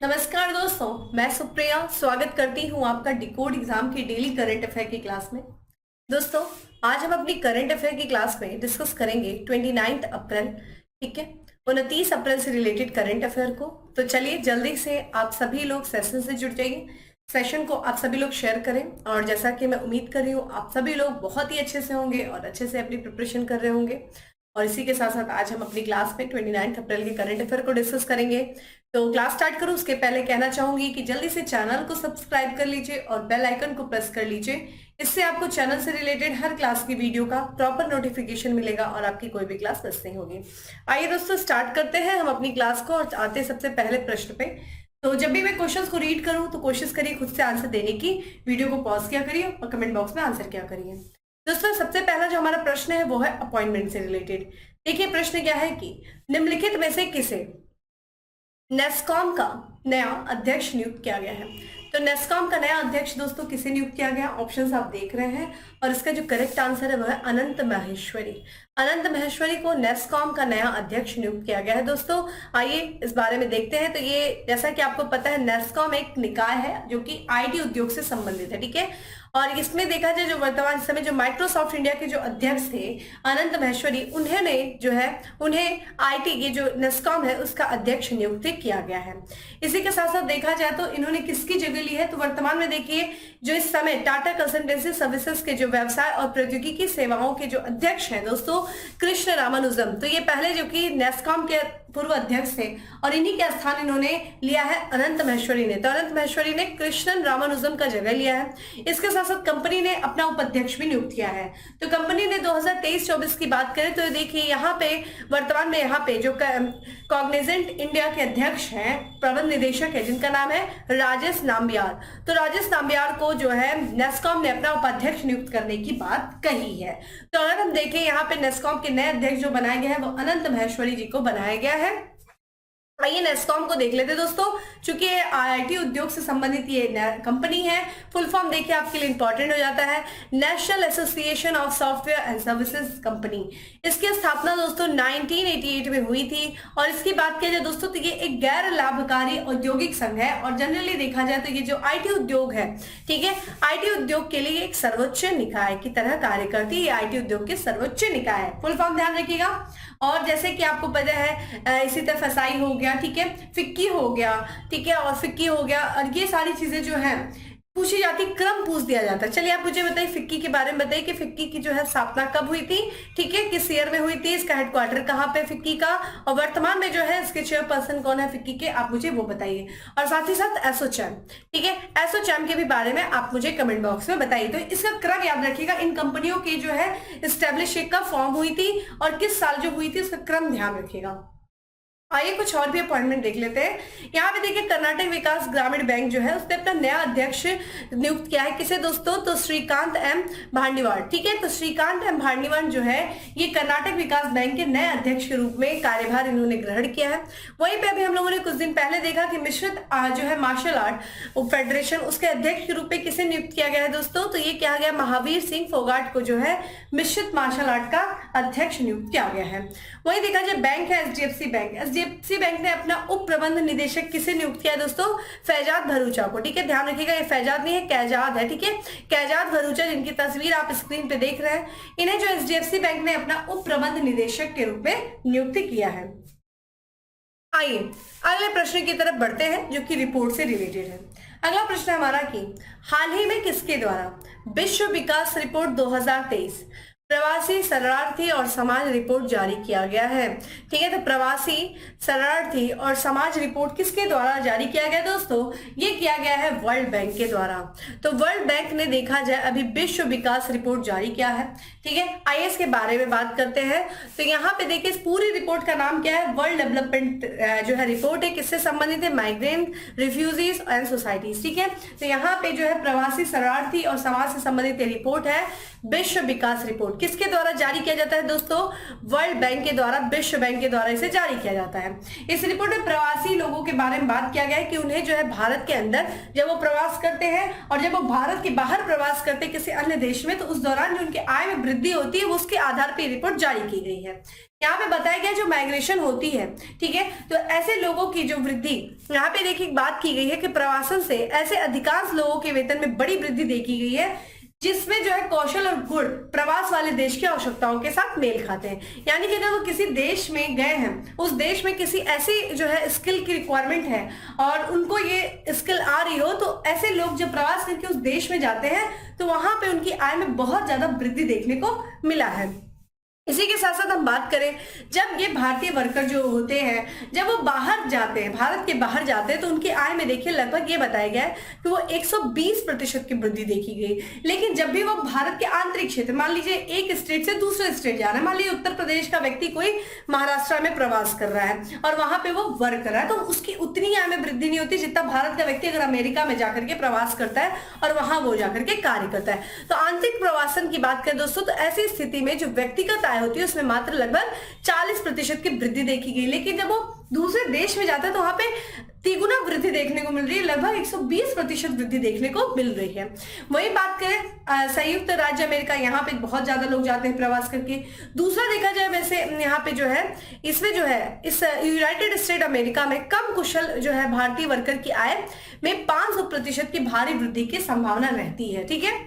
नमस्कार दोस्तों, मैं सुप्रिया स्वागत करती हूँ आपका डिकोड एग्जाम की डेली करंट अफेयर की क्लास में। दोस्तों, आज हम अपनी करंट अफेयर की क्लास में डिस्कस करेंगे 29 अप्रैल, ठीक है, 29 अप्रैल से रिलेटेड करंट अफेयर को। तो चलिए जल्दी से आप सभी लोग सेशन से जुड़ जाइए, सेशन को आप सभी लोग शेयर करें। और जैसा कि मैं उम्मीद कर रही हूँ आप सभी लोग बहुत ही अच्छे से होंगे और अच्छे से अपनी प्रिपरेशन कर रहे होंगे। और इसी के साथ साथ आज हम अपनी क्लास में 29 अप्रैल के करंट अफेयर को डिस्कस करेंगे। तो क्लास स्टार्ट करूं उसके पहले कहना चाहूंगी कि जल्दी से चैनल को सब्सक्राइब कर लीजिए और बेल आइकन को प्रेस कर लीजिए। इससे आपको चैनल से रिलेटेड हर क्लास की वीडियो का प्रॉपर नोटिफिकेशन मिलेगा और आपकी कोई भी क्लास मिस नहीं होगी। आइए दोस्तों स्टार्ट करते हैं हम अपनी क्लास को और आते सबसे पहले प्रश्न पे। तो जब भी मैं क्वेश्चंस को रीड करूं तो कोशिश करिए खुद से आंसर देने की, वीडियो को पॉज किया करिए और कमेंट बॉक्स में आंसर किया करिए। दोस्तों सबसे पहला जो हमारा प्रश्न है वो है अपॉइंटमेंट से रिलेटेड। देखिए प्रश्न क्या है कि निम्नलिखित में से किसे नेस्कॉम का नया अध्यक्ष नियुक्त किया गया है। तो नेस्कॉम का नया अध्यक्ष दोस्तों किसे नियुक्त किया गया, ऑप्शंस आप देख रहे हैं और इसका जो करेक्ट आंसर है वह है अनंत माहेश्वरी। अनंत माहेश्वरी को नेस्कॉम का नया अध्यक्ष नियुक्त किया गया है। दोस्तों आइए इस बारे में देखते हैं। तो ये जैसा कि आपको पता है नेस्कॉम एक निकाय है जो कि आईटी उद्योग से संबंधित है, ठीक है। और इसमें देखा जाए जो वर्तमान समय जो माइक्रोसॉफ्ट इंडिया के जो अध्यक्ष थे अनंत माहेश्वरी, उन्होंने जो है उन्हें आईटी की जो नेस्कॉम है उसका अध्यक्ष नियुक्त किया गया है। इसी के साथ साथ देखा जाए तो इन्होंने किसकी जगह ली है, तो वर्तमान में देखिए जो इस समय टाटा कंसल्टेंसी सर्विसेज के जो व्यवसाय और प्रौद्योगिकी सेवाओं के जो अध्यक्ष हैं दोस्तों कृष्ण रामानुजम, तो ये पहले जो कि नेस्कॉम के पूर्व अध्यक्ष थे और इन्हीं के स्थान इन्होंने लिया है अनंत माहेश्वरी ने। तो अनंत माहेश्वरी ने कृष्णन रामानुजम का जगह लिया है। इसके साथ साथ कंपनी ने अपना उपाध्यक्ष भी नियुक्त किया है। तो कंपनी ने 2023-24 की बात करें तो देखिए यहाँ पे वर्तमान में यहाँ पे जो कॉग्निजेंट इंडिया के अध्यक्ष हैं, प्रबंध निदेशक है जिनका नाम है राजेश नाम्बियार। तो राजेश नाम्बियार को जो है नेस्कॉम ने अपना उपाध्यक्ष नियुक्त करने की बात कही है। तो अगर हम देखें यहाँ पे नेस्कॉम के नए अध्यक्ष जो बनाए गए हैं वो अनंत माहेश्वरी जी को बनाया गया है। आइए नेस्कॉम को देख लेते दोस्तों, चूंकि ये आईटी उद्योग से संबंधित ये कंपनी है। फुल फॉर्म देखिए आपके लिए इंपॉर्टेंट हो जाता है, national association of software and services company. इसकी स्थापना दोस्तों 1988 में हुई थी। और इसकी बात किया जाए दोस्तों तो ये एक गैर लाभकारी औद्योगिक संघ है और जनरली देखा जाए तो ये जो आईटी उद्योग है, ठीक है, आईटी उद्योग के लिए एक सर्वोच्च निकाय की तरह कार्य करती है। आईटी उद्योग के सर्वोच्च निकाय है, फुल फॉर्म ध्यान रखिएगा। और जैसे कि आपको पता है इसी तरह फसाई हो गया, ठीक है, फिक्की हो गया, ठीक है, और फिक्की हो गया, और ये सारी चीजें जो है पूछी जाती, क्रम पूछ दिया जाता है। चलिए आप मुझे बताइए फिक्की के बारे में बताइए कि फिक्की की जो है स्थापना कब हुई थी, ठीक है, किस ईयर में हुई थी, इसका हेडक्वार्टर कहाँ पे फिक्की का, और वर्तमान में जो है इसके चेयरपर्सन कौन है फिक्की के, आप मुझे वो बताइए। और साथ ही साथ एसोचैम, ठीक है, एसोचैम के भी बारे में आप मुझे कमेंट बॉक्स में बताइए। तो इसका क्रम याद रखिएगा, इन कंपनियों की जो है इस्टेब्लिश कब फॉर्म हुई थी और किस साल जो हुई थी उसका क्रम ध्यान रखिएगा। आइए कुछ और भी अपॉइंटमेंट देख लेते हैं। यहाँ पे देखिए कर्नाटक विकास ग्रामीण बैंक जो है उसने अपना नया अध्यक्ष नियुक्त किया है। किसे दोस्तों, तो श्रीकांत एम भांडीवाड़, ठीक है। तो श्रीकांत एम भांडीवाड़ जो है ये कर्नाटक विकास बैंक के नए अध्यक्ष के रूप में कार्यभार इन्होंने ग्रहण किया है। वहीं पे अभी हम लोगों ने कुछ दिन पहले देखा कि मिश्रित जो है मार्शल आर्ट फेडरेशन उसके अध्यक्ष के रूप में किसे नियुक्त किया गया है दोस्तों, तो ये किया गया महावीर सिंह फोगाट को जो है मिश्रित मार्शल आर्ट का अध्यक्ष नियुक्त किया गया है। वहीं देखा जाए बैंक है एचडीएफसी बैंक। एचडीएफसी बैंक ने अपना उप प्रबंध निदेशक किसे नियुक्त किया है दोस्तों, फैजाद भरूचा को, ठीक है, ध्यान रखिएगा ये फैजाद नहीं है कैजाद है, ठीक है, कैजाद भरूचा जिनकी तस्वीर आप स्क्रीन पे देख रहे हैं, इन्हें जो एचडीएफसी बैंक ने अपना उप प्रबंध निदेशक के रूप में नियुक्त किया है। आइए अगले प्रश्न की तरफ बढ़ते हैं जो कि रिपोर्ट से रिलेटेड है। अगला प्रश्न है हमारा कि हाल ही में किसके द्वारा विश्व विकास रिपोर्ट 2023 प्रवासी शरणार्थी और समाज रिपोर्ट जारी किया गया है, ठीक है। तो प्रवासी शरणार्थी और समाज रिपोर्ट किसके द्वारा जारी किया गया दोस्तों, ये किया गया है वर्ल्ड बैंक के द्वारा। तो वर्ल्ड बैंक ने देखा जाए अभी विश्व विकास रिपोर्ट जारी किया है, ठीक है। आइए इसके बारे में बात करते हैं। तो यहाँ पे देखिए इस पूरी रिपोर्ट का नाम क्या है, वर्ल्ड डेवलपमेंट जो है रिपोर्ट है, किससे संबंधित है, माइग्रेंट रिफ्यूजीज एंड सोसाइटीज, ठीक है। तो यहाँ पे जो है प्रवासी शरणार्थी और समाज से संबंधित रिपोर्ट है विश्व विकास रिपोर्ट। किसके द्वारा जारी किया जाता है दोस्तों, वर्ल्ड बैंक के द्वारा, विश्व बैंक के द्वारा इसे जारी किया जाता है। इस रिपोर्ट में प्रवासी लोगों के बारे में बात किया गया है कि उन्हें जो है भारत के अंदर जब वो प्रवास करते हैं और जब वो भारत के बाहर प्रवास करते हैं किसी अन्य देश में, तो उस दौरान जो उनकी आय में वृद्धि होती है वो उसके आधार पर रिपोर्ट जारी की गई है। यहाँ पे बताया गया जो माइग्रेशन होती है, ठीक है, तो ऐसे लोगों की जो वृद्धि, यहाँ पे देखिए बात की गई है कि प्रवासन से ऐसे अधिकांश लोगों के वेतन में बड़ी वृद्धि देखी गई है जिसमें जो है कौशल और गुण प्रवास वाले देश की आवश्यकताओं के साथ मेल खाते हैं। यानी कि अगर वो किसी देश में गए हैं, उस देश में किसी ऐसी जो है स्किल की रिक्वायरमेंट है और उनको ये स्किल आ रही हो, तो ऐसे लोग जब प्रवास करके उस देश में जाते हैं तो वहां पे उनकी आय में बहुत ज्यादा वृद्धि देखने को मिला है। इसी के साथ साथ हम बात करें, जब ये भारतीय वर्कर जो होते हैं जब वो बाहर जाते हैं, भारत के बाहर जाते हैं, तो उनकी आय में देखिए लगभग ये बताया गया है कि वो 120% की वृद्धि देखी गई। लेकिन जब भी वो भारत के आंतरिक क्षेत्र, मान लीजिए एक स्टेट से दूसरे स्टेट जा रहा है, मान लीजिए उत्तर प्रदेश का व्यक्ति कोई महाराष्ट्र में प्रवास कर रहा है और वहां पे वो वर्क कर रहा है, तो उसकी उतनी आय में वृद्धि नहीं होती जितना भारत का व्यक्ति अगर अमेरिका में जाकर के प्रवास करता है और वहां वो जाकर के कार्य करता है। तो आंतरिक प्रवासन की बात करें दोस्तों, तो ऐसी स्थिति में जो व्यक्तिगत आय होती है उसमें मात्र लगभग 40% की वृद्धि देखी गई। लेकिन जब वो दूसरे देश में जाता है तो वहां पे तिगुना वृद्धि देखने को मिल रही है, लगभग 120% वृद्धि देखने को मिल रही है। वही बात करें संयुक्त राज्य अमेरिका, यहाँ पे बहुत ज्यादा लोग जाते हैं प्रवास करके। दूसरा देखा जाए वैसे यहाँ पे जो है इसमें जो है इस यूनाइटेड स्टेट अमेरिका में कम कुशल जो है भारतीय वर्कर की आय में 500% की भारी वृद्धि की संभावना रहती है, ठीक है।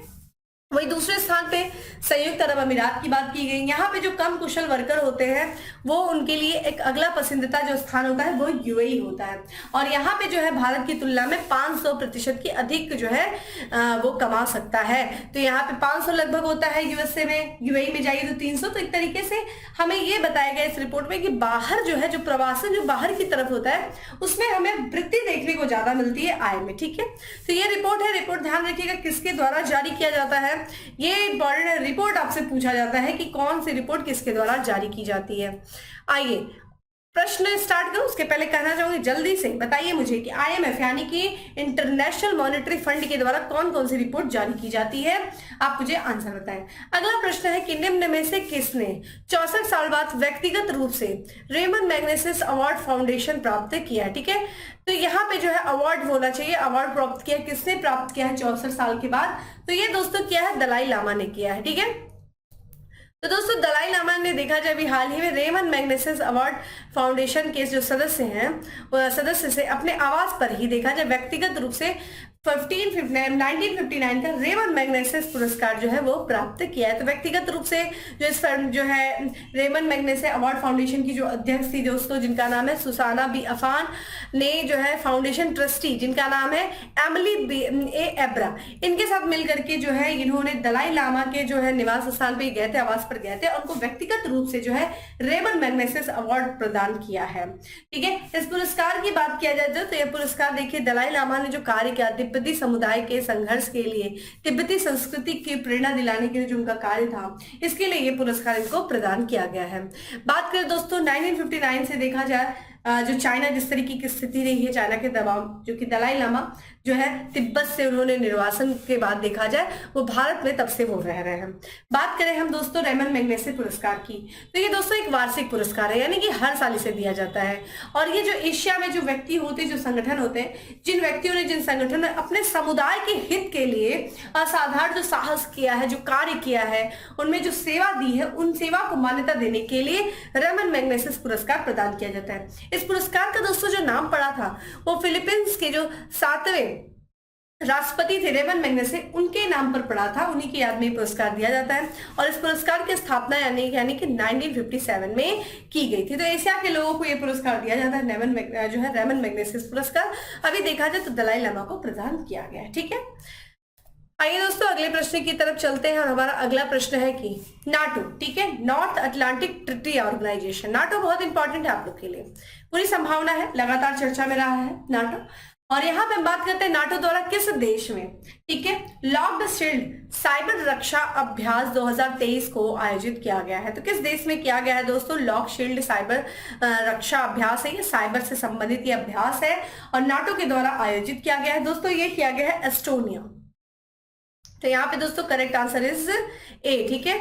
वही दूसरे स्थान पे संयुक्त अरब अमीरात की बात की गई। यहाँ पे जो कम कुशल वर्कर होते हैं वो उनके लिए एक अगला पसंदीदा जो स्थान होता है वो यूएई होता है, और यहाँ पे जो है भारत की तुलना में 500% की अधिक जो है वो कमा सकता है। तो यहाँ पे 500 लगभग होता है यूएसए में, यूएई में जाइए तो 300। तो एक तरीके से हमें ये बताया गया इस रिपोर्ट में कि बाहर जो है जो प्रवासन जो बाहर की तरफ होता है उसमें हमें वृद्धि देखने को ज्यादा मिलती है आय में, ठीक है। तो ये रिपोर्ट है, रिपोर्ट ध्यान रखिएगा किसके द्वारा जारी किया जाता है। ये इंपॉर्टेंट है, रिपोर्ट आपसे पूछा जाता है कि कौन सी रिपोर्ट किसके द्वारा जारी की जाती है। आइए प्रश्न स्टार्ट करूं, उसके पहले कहना चाहूंगी जल्दी से बताइए मुझे कि आईएमएफ यानी कि इंटरनेशनल मॉनेटरी फंड के द्वारा कौन कौन सी रिपोर्ट जारी की जाती है, आप मुझे आंसर बताएं। अगला प्रश्न है कि निम्न में से किसने 64 साल बाद व्यक्तिगत रूप से रेमन मैग्नेसिस अवार्ड फाउंडेशन प्राप्त किया है, ठीक है। तो यहाँ पे जो है अवार्ड होना चाहिए, अवार्ड प्राप्त किया, किसने प्राप्त किया है 64 साल के बाद, तो ये दोस्तों क्या है, दलाई लामा ने किया है, ठीक है। तो दोस्तों दलाई लामा ने देखा जाए अभी हाल ही में रेमन मैग्नेसिस अवार्ड फाउंडेशन के जो सदस्य हैं वो सदस्य से अपने आवास पर ही देखा जाए व्यक्तिगत रूप से 1959 का रेमन मैग्नेसिस पुरस्कार जो है वो प्राप्त किया है। तो व्यक्तिगत रूप से जो इस जो है रेमन मैग्नेसिस अवार्ड फाउंडेशन की जो अध्यक्ष थी दोस्तों, जिनका नाम है सुसाना बी अफान, ने जो है फाउंडेशन ट्रस्टी जिनका नाम है एमिली ए एब्रा, इनके साथ मिलकर के जो है इन्होंने दलाई लामा के जो है निवास स्थान पे गए थे, आवास पर गए थे, उनको व्यक्तिगत रूप से जो है रेमन मैग्नेसिस अवार्ड प्रदान किया है, ठीक है। इस पुरस्कार की बात किया जाए तो यह पुरस्कार देखिए दलाई लामा ने जो कार्य किया तिब्बती समुदाय के संघर्ष के लिए, तिब्बती संस्कृति की प्रेरणा दिलाने के लिए जो उनका कार्य था, इसके लिए ये पुरस्कार इनको प्रदान किया गया है। बात करें दोस्तों 1959 से देखा जाए जो चाइना जिस तरीके की स्थिति रही है, चाइना के दबाव जो कि दलाई लामा जो है तिब्बत से उन्होंने निर्वासन के बाद देखा जाए वो भारत में तब से वो रह रहे हैं। बात करें हम दोस्तों रेमन मैग्नेसिस पुरस्कार की, तो ये दोस्तों एक वार्षिक पुरस्कार है, यानी कि हर साल इसे दिया जाता है। और ये जो एशिया में जो व्यक्ति होते हैं, जो संगठन होते हैं, जिन व्यक्तियों ने, जिन संगठन ने अपने समुदाय के हित के लिए असाधारण जो साहस किया है, जो कार्य किया है, उनमें जो सेवा दी है, उन सेवा को मान्यता देने के लिए रेमन मैग्नेसिस पुरस्कार प्रदान किया जाता है। इस पुरस्कार का दोस्तों जो नाम पड़ा था वो फिलीपींस के जो 7वें राष्ट्रपति थे रेमन मैग्नेसिस, उनके नाम पर पड़ा था, उन्हीं की याद में पुरस्कार दिया जाता है। और इस पुरस्कार की स्थापना यानी कि 1957 में की गई थी। तो एशिया के लोगों को यह पुरस्कार दिया जाता है, जो है रेमन मैग्नेसिस पुरस्कार। अभी देखा जाए तो दलाई लामा को प्रदान किया गया है, ठीक है। आइए दोस्तों अगले प्रश्न की तरफ चलते हैं और हमारा अगला प्रश्न है कि नाटो, ठीक है, North Atlantic Treaty Organization, NATO बहुत इंपॉर्टेंट है आप लोग के लिए, पूरी संभावना है, लगातार चर्चा में रहा है नाटो। और यहाँ पे हम बात करते हैं नाटो द्वारा किस देश में, ठीक है, लॉक्ड शील्ड साइबर रक्षा अभ्यास 2023 को आयोजित किया गया है। तो किस देश में किया गया है दोस्तों, लॉक शील्ड साइबर रक्षा अभ्यास है, ये साइबर से संबंधित ये अभ्यास है और नाटो के द्वारा आयोजित किया गया है दोस्तों। ये किया गया है एस्टोनिया। तो यहाँ पे दोस्तों करेक्ट आंसर इज ए, ठीक है,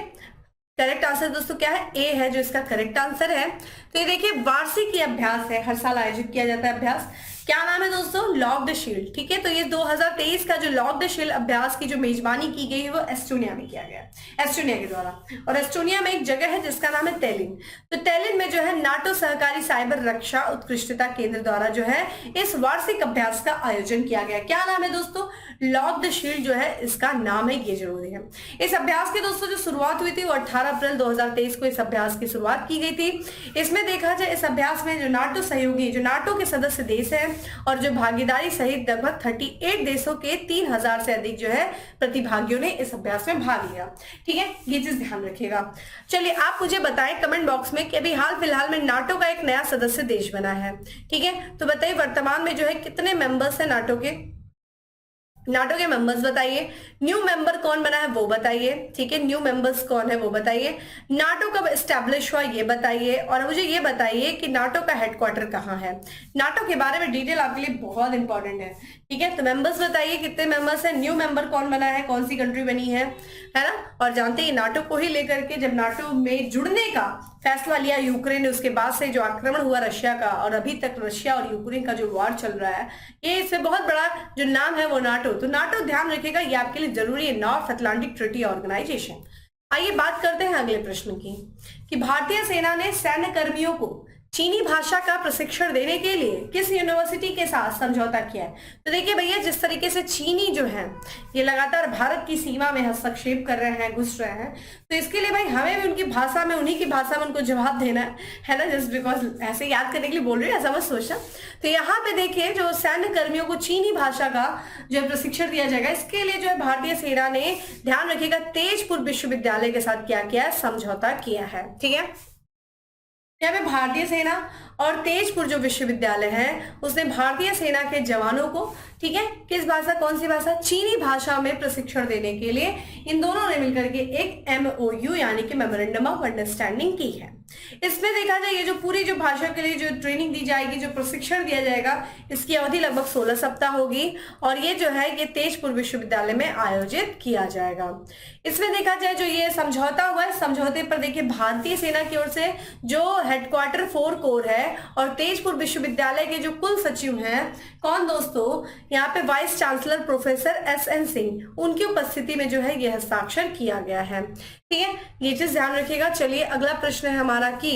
करेक्ट आंसर दोस्तों क्या है, ए है जो इसका करेक्ट आंसर है। तो ये देखिए वार्षिक ये अभ्यास है, हर साल आयोजित किया जाता है अभ्यास। क्या नाम है दोस्तों? Lock the shield. ठीक है, तो ये 2023 का जो लॉक द शील्ड अभ्यास की जो मेजबानी की गई है वो एस्टोनिया में किया गया, एस्टोनिया के द्वारा। और एस्टोनिया में एक जगह है जिसका नाम है टेलिन। तो टेलिन में जो है नाटो सहकारी साइबर रक्षा उत्कृष्टता केंद्र द्वारा जो है इस वार्षिक अभ्यास का आयोजन किया गया। क्या नाम है दोस्तों? लॉक द शील्ड जो है इसका नाम है, ये जरूरी है। इस अभ्यास की दोस्तों जो शुरुआत हुई थी वो 18 अप्रैल 2023 को इस अभ्यास की शुरुआत की गई थी। इसमें देखा जाए इस अभ्यास में जो नाटो सहयोगी, जो नाटो के सदस्य देश है और जो भागीदारी सहित लगभग 38 देशों के 3000 से अधिक जो है प्रतिभागियों ने इस अभ्यास में भाग लिया। ठीक है, ये चीज ध्यान रखिएगा। चलिए आप मुझे बताएं कमेंट बॉक्स में कि अभी हाल फिलहाल में नाटो का एक नया सदस्य देश बना है। ठीक है, तो बताइए वर्तमान में जो है कितने मेंबर्स है नाटो के? नाटो के मेंबर्स बताइए। न्यू मेंबर कौन बना है वो बताइए। ठीक है, न्यू मेंबर्स कौन है वो बताइए। नाटो कब एस्टैब्लिश हुआ ये बताइए। और मुझे ये बताइए कि नाटो का हेडक्वार्टर कहाँ है। नाटो के बारे में डिटेल आपके लिए बहुत इंपॉर्टेंट है। ठीक है, तो मेंबर्स बताइए कितने मेंबर्स है, न्यू मेंबर कौन बना है, कौन सी कंट्री बनी है ना। और जानते हैं नाटो को ही लेकर के जब नाटो में जुड़ने का फैसला लिया यूक्रेन ने, उसके बाद से जो आक्रमण हुआ रशिया का और अभी तक रशिया और यूक्रेन का जो वॉर चल रहा है, ये इसमें बहुत बड़ा जो नाम है वो नाटो। तो नाटो ध्यान रखिएगा, ये आपके लिए जरूरी है, नॉर्थ अटलांटिक ट्रीटी ऑर्गेनाइजेशन। आइए बात करते हैं अगले प्रश्न की कि भारतीय सेना ने सैन्य कर्मियों को चीनी भाषा का प्रशिक्षण देने के लिए किस यूनिवर्सिटी के साथ समझौता किया है। तो देखिए भैया, जिस तरीके से चीनी जो है ये लगातार भारत की सीमा में हस्तक्षेप कर रहे हैं, घुस रहे हैं, तो इसके लिए भाई हमें भी उनकी भाषा में, उन्हीं की भाषा में उनको जवाब देना है ना। जस्ट बिकॉज ऐसे याद करने के लिए बोल रही है, ऐसा मत सोचना। तो यहाँ पे देखिए जो सैन्य कर्मियों को चीनी भाषा का जो प्रशिक्षण दिया जाएगा, इसके लिए जो है भारतीय सेना ने, ध्यान रखिएगा, तेजपुर विश्वविद्यालय के साथ क्या किया है? समझौता किया है। ठीक है, यहाँ पे भारतीय सेना और तेजपुर जो विश्वविद्यालय है उसने भारतीय सेना के जवानों को, ठीक है, किस भाषा, कौन सी भाषा? चीनी भाषा में प्रशिक्षण देने के लिए इन दोनों ने मिलकर के एक MOU यानी कि मेमोरेंडम ऑफ अंडरस्टैंडिंग की है। इसमें देखा जाए ये जो पूरी जो भाषा के लिए जो ट्रेनिंग दी जाएगी, जो प्रशिक्षण दिया जाएगा, इसकी अवधि लगभग 16 सप्ताह होगी और ये जो है ये तेजपुर विश्वविद्यालय में आयोजित किया जाएगा। इसमें देखा जाए जो ये समझौता हुआ है, समझौते पर देखिए भारतीय सेना की ओर से जो हेडक्वार्टर 4 कोर है और तेजपुर विश्वविद्यालय के जो कुल सचिव हैं, कौन दोस्तों? यहाँ पे vice chancellor professor SN Singh, उनकी उपस्थिति में जो है यह हस्ताक्षर किया गया है। ठीक है, ये चीज ध्यान रखिएगा। चलिए अगला प्रश्न है हमारा कि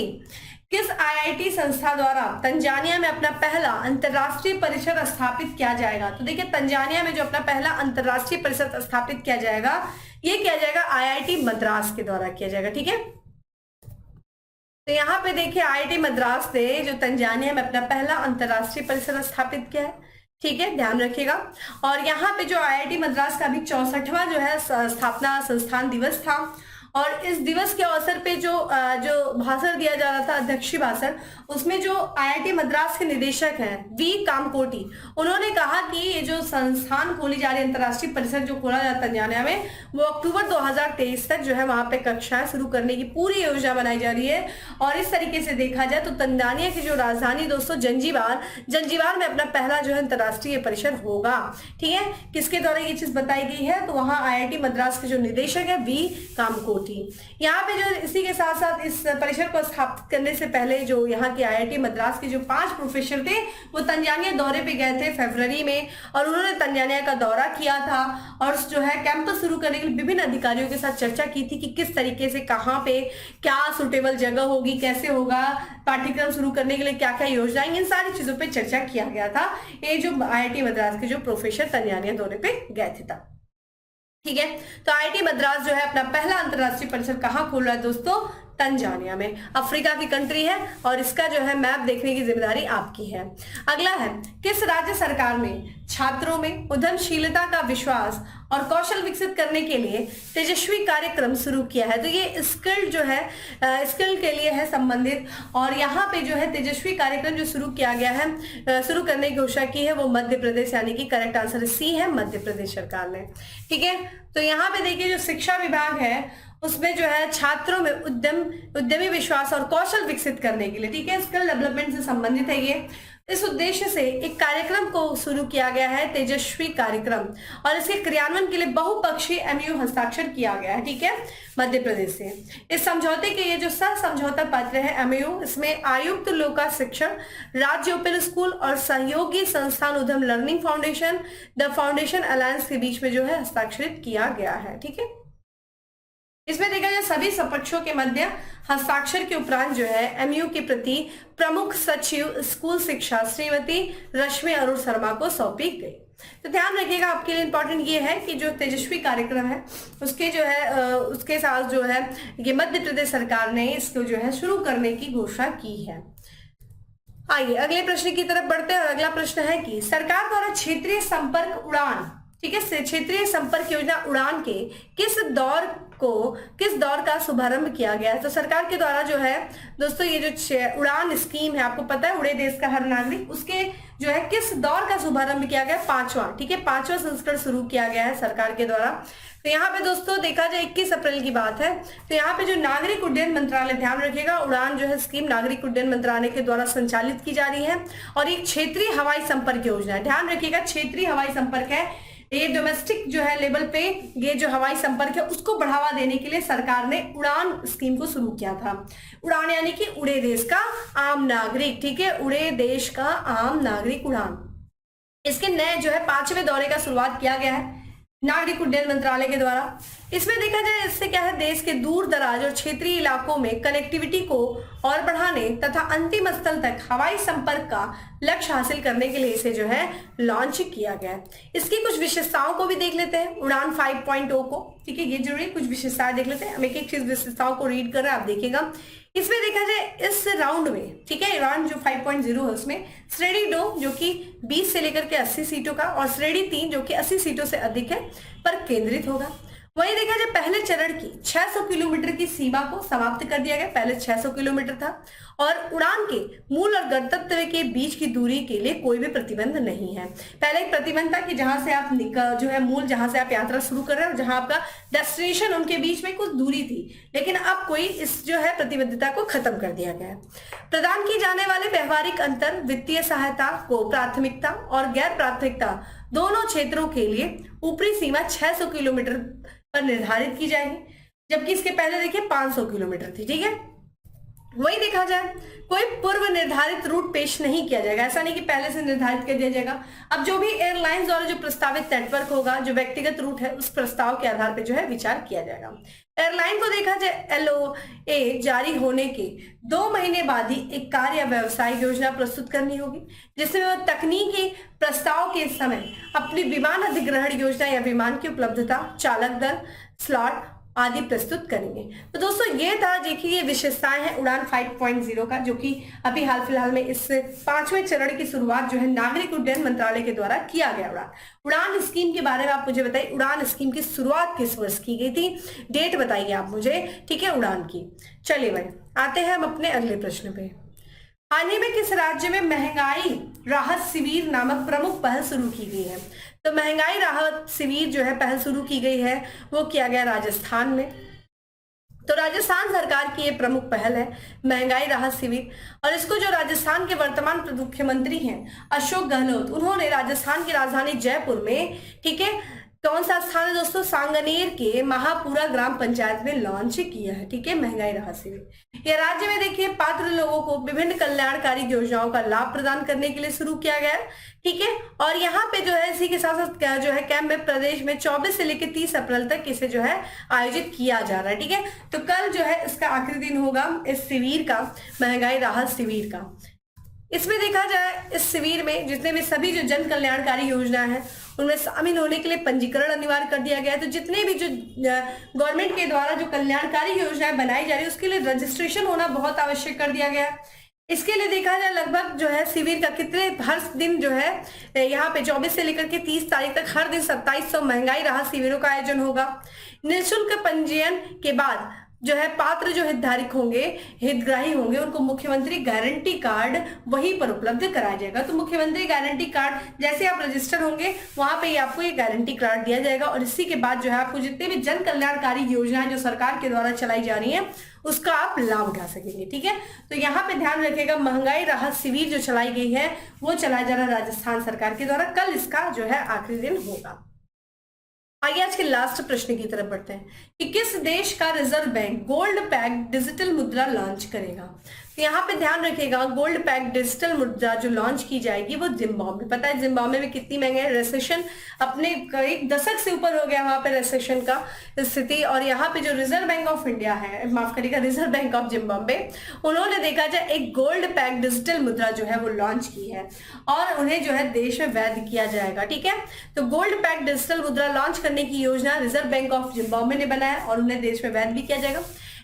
किस IIT संस्था द्वारा तंजानिया में अपना पहला अंतरराष्ट्रीय परिसर स्थापित किया जाएगा। तो देखिए तंजानिया में जो अपना पहला अंतरराष्ट्रीय परिसर स्थापित किया जाएगा, ये किया जाएगा IIT मद्रास के द्वारा किया जाएगा। ठीक है, तो यहाँ पे देखिए IIT मद्रास ने जो तंजानिया में अपना पहला अंतरराष्ट्रीय परिसर स्थापित किया है। ठीक है, ध्यान रखिएगा। और यहाँ पे जो IIT मद्रास का भी 64वां जो है स्थापना संस्थान दिवस था और इस दिवस के अवसर पे जो भाषण दिया जा रहा था, अध्यक्षीय भाषण, उसमें जो IIT मद्रास के निदेशक हैं V कामकोटी, उन्होंने कहा कि ये जो संस्थान खोली जा रही है, अंतर्राष्ट्रीय परिसर जो खोला जा रहा है तंजानिया में, वो अक्टूबर 2023 तक जो है वहां पे कक्षाएं शुरू करने की पूरी योजना बनाई जा रही है। और इस तरीके से देखा जाए तो तंजानिया की जो राजधानी दोस्तों जंजीबार में अपना पहला जो है अंतर्राष्ट्रीय परिसर होगा। ठीक है, किसके द्वारा ये चीज बताई गई है? तो वहां IIT मद्रास के जो निदेशक है V कामकोटी। यहाँ पे जो इसी के साथ साथ इस परिसर को स्थापित करने से पहले जो यहाँ के IIT मद्रास के जो 5 प्रोफेसर थे वो तंजानिया दौरे पे गए थे फरवरी में और उन्होंने तंजानिया का दौरा किया था और जो है कैंपस शुरू करने के लिए विभिन्न अधिकारियों के साथ चर्चा की थी कि किस तरीके से, कहाँ पे क्या सुटेबल जगह होगी, कैसे होगा, पाठ्यक्रम शुरू करने के लिए क्या क्या योजनाएं, इन सारी चीजों पर चर्चा किया गया था। ये जो IIT मद्रास के जो प्रोफेसर तंजानिया दौरे पे गए थे तब। ठीक है, तो IIT मद्रास जो है अपना पहला अंतरराष्ट्रीय परिसर कहाँ खोल रहा है दोस्तों? तंजानिया में, अफ्रीका की कंट्री है और इसका जो है मैप देखने की जिम्मेदारी आपकी है। अगला है किस राज्य सरकार ने छात्रों में उद्यमशीलता का विश्वास और कौशल विकसित करने के लिए तेजस्वी कार्यक्रम शुरू किया है। तो ये स्किल जो है स्किल के लिए है संबंधित और यहाँ पे जो है तेजस्वी कार्यक्रम जो शुरू किया गया है, शुरू करने की घोषणा की है वो मध्य प्रदेश, यानी कि करेक्ट आंसर C है, मध्य प्रदेश सरकार ने। ठीक है, तो यहाँ पे देखिए जो शिक्षा विभाग है उसमें जो है छात्रों में उद्यमी विश्वास और कौशल विकसित करने के लिए, ठीक है, स्किल डेवलपमेंट से संबंधित है ये, इस उद्देश्य से एक कार्यक्रम को शुरू किया गया है, तेजस्वी कार्यक्रम, और इसके क्रियान्वयन के लिए बहुपक्षीय एमओयू हस्ताक्षर किया गया है, ठीक है, मध्य प्रदेश से। इस समझौते के ये जो सह समझौता पत्र है एमओयू, इसमें आयुक्त लोका शिक्षण, राज्य ओपन स्कूल और सहयोगी संस्थान उद्यम learning foundation, the foundation alliance के बीच में जो है हस्ताक्षरित किया गया है, ठीक है। इसमें देखा जाए सभी सपक्षों के मध्य हस्ताक्षर के उपरांत जो है एमयू के प्रति प्रमुख सचिव स्कूल शिक्षा श्रीमती रश्मि अरुण शर्मा को सौंपी गई। तो ध्यान रखिएगा, आपके लिए इंपॉर्टेंट ये है कि जो तेजस्वी कार्यक्रम है उसके जो है उसके साथ जो है ये मध्य प्रदेश सरकार ने इसको जो है शुरू करने की घोषणा की है। आइए अगले प्रश्न की तरफ बढ़ते हैं। और अगला प्रश्न है कि सरकार द्वारा क्षेत्रीय संपर्क उड़ान, ठीक है, क्षेत्रीय संपर्क योजना उड़ान के किस दौर का शुभारंभ किया गया है। तो सरकार के द्वारा जो है दोस्तों ये जो उड़ान स्कीम है, आपको पता है, उड़े देश का हर नागरिक, उसके जो है किस दौर का शुभारंभ किया गया, 5वां, ठीक है, 5वां संस्करण शुरू किया गया है सरकार के द्वारा। तो यहाँ पे दोस्तों देखा जाए 21 अप्रैल की बात है। तो यहाँ पे जो नागरिक उड्डयन मंत्रालय, ध्यान रखिएगा, उड़ान जो है स्कीम नागरिक उड्डयन मंत्रालय के द्वारा संचालित की जा रही है और एक क्षेत्रीय हवाई संपर्क योजना है। ध्यान रखिएगा, क्षेत्रीय हवाई संपर्क है, ये डोमेस्टिक जो है लेवल पे ये जो हवाई संपर्क है उसको बढ़ावा देने के लिए सरकार ने उड़ान स्कीम को शुरू किया था। उड़ान यानी कि उड़े देश का आम नागरिक, ठीक है, उड़े देश का आम नागरिक उड़ान। इसके नए जो है 5वें दौरे का शुरुआत किया गया है नागरिक उड्डयन मंत्रालय के द्वारा। इसमें देखा जाए इससे क्या है, देश के दूर दराज और क्षेत्रीय इलाकों में कनेक्टिविटी को और बढ़ाने तथा अंतिम स्थल तक हवाई संपर्क का लक्ष्य हासिल करने के लिए इसे जो है लॉन्च किया गया है। इसकी कुछ विशेषताओं को भी देख लेते हैं, उड़ान 5.0 को, ठीक है, ये जरूरी कुछ विशेषताएं देख लेते हैं। हम एक एक चीज विशेषताओं को रीड कर रहे हैं, आप देखिएगा। इसमें देखा जाए इस राउंड में, ठीक है, उड़ान जो 5.0 है उसमें श्रेणी 2 जो कि 20 से लेकर के 80 सीटों का और श्रेणी 3 जो कि 80 सीटों से अधिक है पर केंद्रित होगा। वहीं देखा जाए पहले चरण की 600 किलोमीटर की सीमा को समाप्त कर दिया गया, पहले 600 किलोमीटर था, और उड़ान के मूल और गंतव्य के बीच की दूरी के लिए कोई भी प्रतिबंध नहीं है। पहले एक प्रतिबंध था कि जहां से आप जो है मूल जहां से आप यात्रा शुरू कर रहे हैं और जहां आपका डेस्टिनेशन, उनके बीच में कुछ दूरी थी, लेकिन अब कोई इस जो है प्रतिबद्धता को खत्म कर दिया गया है। प्रदान की जाने वाले व्यवहारिक अंतर वित्तीय सहायता को प्राथमिकता और गैर प्राथमिकता दोनों क्षेत्रों के लिए ऊपरी सीमा 600 किलोमीटर पर निर्धारित की जाएगी, जबकि इसके पहले देखिए 500 किलोमीटर थी, ठीक है। वही देखा जाए कोई पूर्व निर्धारित रूट पेश नहीं किया जाएगा, ऐसा नहीं कि पहले से निर्धारित कर दिया जाएगा। अब जो भी एयरलाइंस द्वारा जो प्रस्तावित नेटवर्क होगा, जो व्यक्तिगत रूट है, उस प्रस्ताव के आधार पर जो है विचार किया जाएगा। एयरलाइन को देखा जाए LOA जारी होने के 2 महीने बाद ही एक कार्य या व्यवसाय योजना प्रस्तुत करनी होगी, जिसमें वह तकनीकी प्रस्ताव के समय अपनी विमान अधिग्रहण योजना या विमान की उपलब्धता, चालक दल, स्लॉट आदि प्रस्तुत करेंगे। तो दोस्तों ये था, देखिए ये विशेषताएं हैं उड़ान 5.0 का, जो कि अभी हाल फिलहाल में इस 5वें चरण की शुरुआत जो है नागरिक उड्डयन मंत्रालय के द्वारा किया गया। उड़ान स्कीम के बारे में आप मुझे बताइए, उड़ान स्कीम की शुरुआत किस वर्ष की गई थी, डेट बताइए आप मुझे, ठीक है, उड़ान की। चलिए भाई आते हैं हम अपने अगले प्रश्न पे। हाल ही में किस राज्य में महंगाई राहत शिविर नामक प्रमुख पहल शुरू की गई है। तो महंगाई राहत शिविर जो है पहल शुरू की गई है, वो किया गया राजस्थान में। तो राजस्थान सरकार की ये प्रमुख पहल है महंगाई राहत शिविर, और इसको जो राजस्थान के वर्तमान मुख्यमंत्री हैं अशोक गहलोत, उन्होंने राजस्थान की राजधानी जयपुर में, ठीक है, कौन सा स्थान है दोस्तों, सांगनेर के महापुरा ग्राम पंचायत में लॉन्च किया है, ठीक है, महंगाई राहत शिविर। यह राज्य में देखिए पात्र लोगों को विभिन्न कल्याणकारी योजनाओं का लाभ प्रदान करने के लिए शुरू किया गया है, ठीक है। और यहाँ पे जो है इसी के साथ साथ जो है कैंप में प्रदेश में 24 से लेकर 30 अप्रैल तक इसे जो है आयोजित किया जा रहा है, ठीक है। तो कल जो है इसका आखिरी दिन होगा इस शिविर का, महंगाई राहत शिविर का। इसमें देखा जाए इस शिविर में जितने भी सभी जो जन कल्याणकारी योजना है उनमें शामिल होने के लिए पंजीकरण अनिवार्य कर दिया गया है। तो जितने भी जो गवर्नमेंट के द्वारा जो कल्याणकारी योजनाएं बनाई जा रही है उसके लिए रजिस्ट्रेशन होना बहुत आवश्यक कर दिया गया है। इसके लिए देखा जाए लगभग जो है शिविर का कितने हर दिन जो है यहाँ पे 24 से लेकर के 30 तारीख तक हर दिन 2700 महंगाई राहत शिविरों का आयोजन होगा। निःशुल्क पंजीयन के बाद जो है पात्र जो हितधारक होंगे, हितग्राही होंगे, उनको मुख्यमंत्री गारंटी कार्ड वहीं पर उपलब्ध कराया जाएगा। तो मुख्यमंत्री गारंटी कार्ड जैसे आप रजिस्टर होंगे वहां पे आपको ये गारंटी कार्ड दिया जाएगा, और इसी के बाद जो है आपको जितने भी जन कल्याणकारी योजनाएं जो सरकार के द्वारा चलाई जा रही हैं उसका आप लाभ उठा सकेंगे। ठीक है, तो यहाँ पे ध्यान रखिएगा, महंगाई राहत शिविर जो चलाई गई है वो चलाया जा रहा है राजस्थान सरकार के द्वारा। कल इसका जो है आखिरी दिन होगा। आइए आज के लास्ट प्रश्न की तरफ बढ़ते हैं कि किस देश का reserve bank gold packed digital मुद्रा लॉन्च करेगा। तो यहाँ पे ध्यान रखिएगा, गोल्ड पैक्ड डिजिटल मुद्रा जो लॉन्च की जाएगी वो जिम्बाब्वे। पता है जिम्बाब्वे में कितनी महंगी है, रेसेशन अपने एक दशक से ऊपर हो गया वहां पे रेसेशन का स्थिति। और यहाँ पे जो रिजर्व बैंक ऑफ इंडिया है, माफ करिएगा रिजर्व बैंक ऑफ जिम्बाब्वे, उन्होंने देखा जाए एक गोल्ड पैक्ड डिजिटल मुद्रा जो है वो लॉन्च की है और उन्हें जो है देश में वैध किया जाएगा। ठीक है, तो गोल्ड पैक्ड डिजिटल मुद्रा लॉन्च करने की योजना रिजर्व बैंक ऑफ जिम्बाब्वे ने बनाया और उन्हें देश में वैध भी किया जाएगा।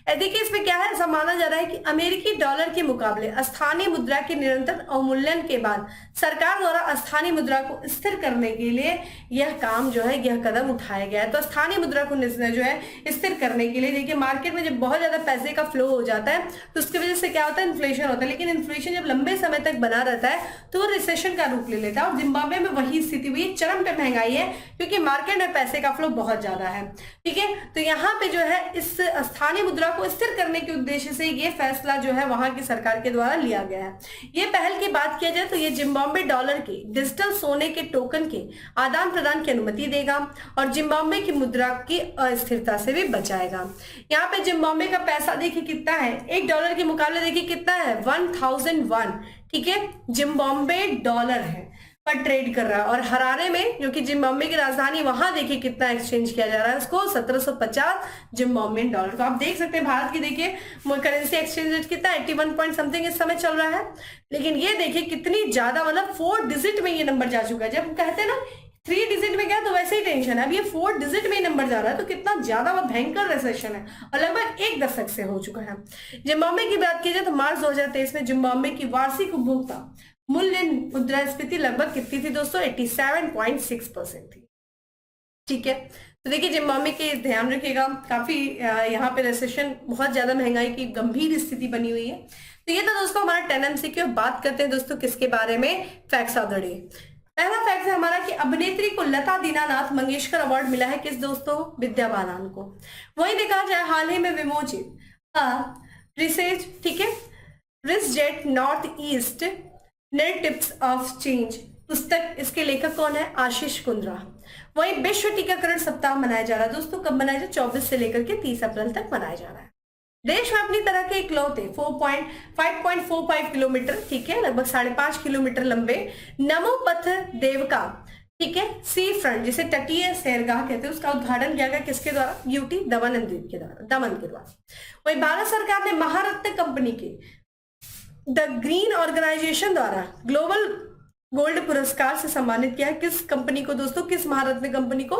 देखिए इसमें क्या है, ऐसा माना जा रहा है कि अमेरिकी डॉलर के मुकाबले स्थानीय मुद्रा के निरंतर अवमूल्यन के बाद सरकार द्वारा स्थानीय मुद्रा को स्थिर करने के लिए यह काम जो है, यह कदम उठाया गया है। तो स्थानीय मुद्रा को जो है स्थिर करने के लिए, देखिए मार्केट में जब बहुत ज्यादा पैसे का फ्लो हो जाता है तो उसकी वजह से क्या होता है, इन्फ्लेशन होता है। लेकिन इन्फ्लेशन जब लंबे समय तक बना रहता है तो वो रिसेशन का रूप ले लेता है और जिम्बाब्वे में वही स्थिति हुई, चरम पे महंगाई है क्योंकि मार्केट में पैसे का फ्लो बहुत ज्यादा है। ठीक है, तो यहाँ पे जो है इस स्थानीय मुद्रा को स्थिर करने के उद्देश्य से ये फैसला जो है वहां की सरकार के द्वारा लिया गया है। ये पहल की बात किया जाए तो ये जिम्बाब्वे डॉलर के डिजिटल सोने के टोकन के आदान प्रदान की अनुमति देगा और जिम्बाब्वे की मुद्रा की अस्थिरता से भी बचाएगा। यहाँ पे जिम्बाब्वे का पैसा देखिए कितना है, एक डॉलर के मुकाबले देखिए कितना है, 1001। ठीक है, जिम्बाब्वे डॉलर है पर ट्रेड कर रहा है और हरारे में जो कि जिम्बाब्वे की राजधानी, वहां देखिए कितना एक्सचेंज किया जा रहा है उसको, 1750 जिम्बाब्वेन डॉलर। तो आप देख सकते हैं भारत की देखिए करेंसी एक्सचेंज रेट कितना 81 पॉइंट समथिंग इस समय चल रहा है। लेकिन ये देखिए कितनी ज्यादा, मतलब 4 डिजिट में ये नंबर जा चुका है। जब कहते हैं ना 3 डिजिट में गया तो वैसे ही टेंशन है, अब ये 4 डिजिट में नंबर जा रहा है तो कितना ज्यादा वह भयंकर रिसेशन है और लगभग एक दशक से हो चुका है। जिम्बाब्वे की बात की जाए तो मार्च 2023 में जिम्बाब्वे की वार्षिक उपभोक्ता मूल्य मुद्रास्फीति लगभग कितनी थी दोस्तों, 87.6% थी। ठीक है, तो देखिए जिम्बाब्वे के ध्यान रखिएगा, काफी यहाँ पे रिसेशन, बहुत ज्यादा महंगाई की गंभीर स्थिति बनी हुई है। तो ये था दोस्तों हमारा 10 MCQ। बात करते हैं दोस्तों किसके बारे में, फैक्ट्स ऑफ द डे। पहला फैक्ट है हमारा कि अभिनेत्री को लता दीनानाथ मंगेशकर अवार्ड मिला है, किस दोस्तों, विद्या बालन को। वही देखा जाए हाल ही में विमोचित रिसर्च, ठीक है, रिसजेट north east narratives of change पुस्तक, इसके लेखक कौन है, आशीष कुंद्रा। वही विश्व टीकाकरण सप्ताह मनाया जा रहा है दोस्तों, कब मनाया जा रहा है, 24 से लेकर के 30 अप्रैल तक मनाया जा रहा है। देश में अपनी तरह के इकलौते 5.45 किलोमीटर, ठीक है, लगभग 5.5 किलोमीटर लंबे नमो पथ देवका, ठीक है, सी फ्रंट जिसे तटीय सैरगाह कहते हैं, उसका उद्घाटन किया गया किसके द्वारा, यूटी दमन के द्वारा। वही भारत सरकार ने महारत्न कंपनी के द ग्रीन ऑर्गेनाइजेशन द्वारा ग्लोबल गोल्ड पुरस्कार से सम्मानित किया है, किस कंपनी को दोस्तों, किस महारत्न कंपनी को,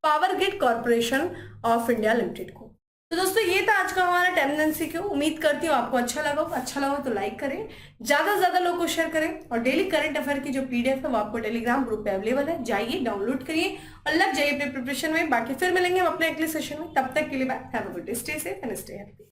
power grid corporation of India limited को। तो दोस्तों ये था आज का हमारा 10 MCQ। उम्मीद करती हूँ आपको अच्छा लगा तो लाइक करें, ज्यादा से ज्यादा लोग को शेयर करें और डेली करंट अफेयर की जो PDF है वो आपको टेलीग्राम ग्रुप पे अवेलेबल है, जाइए डाउनलोड करिए और लग जाइए अपने प्रिपरेशन में। बाकी फिर मिलेंगे हम अपने अगले सेशन में, तब तक के लिए bye, have a good day, stay safe and stay healthy.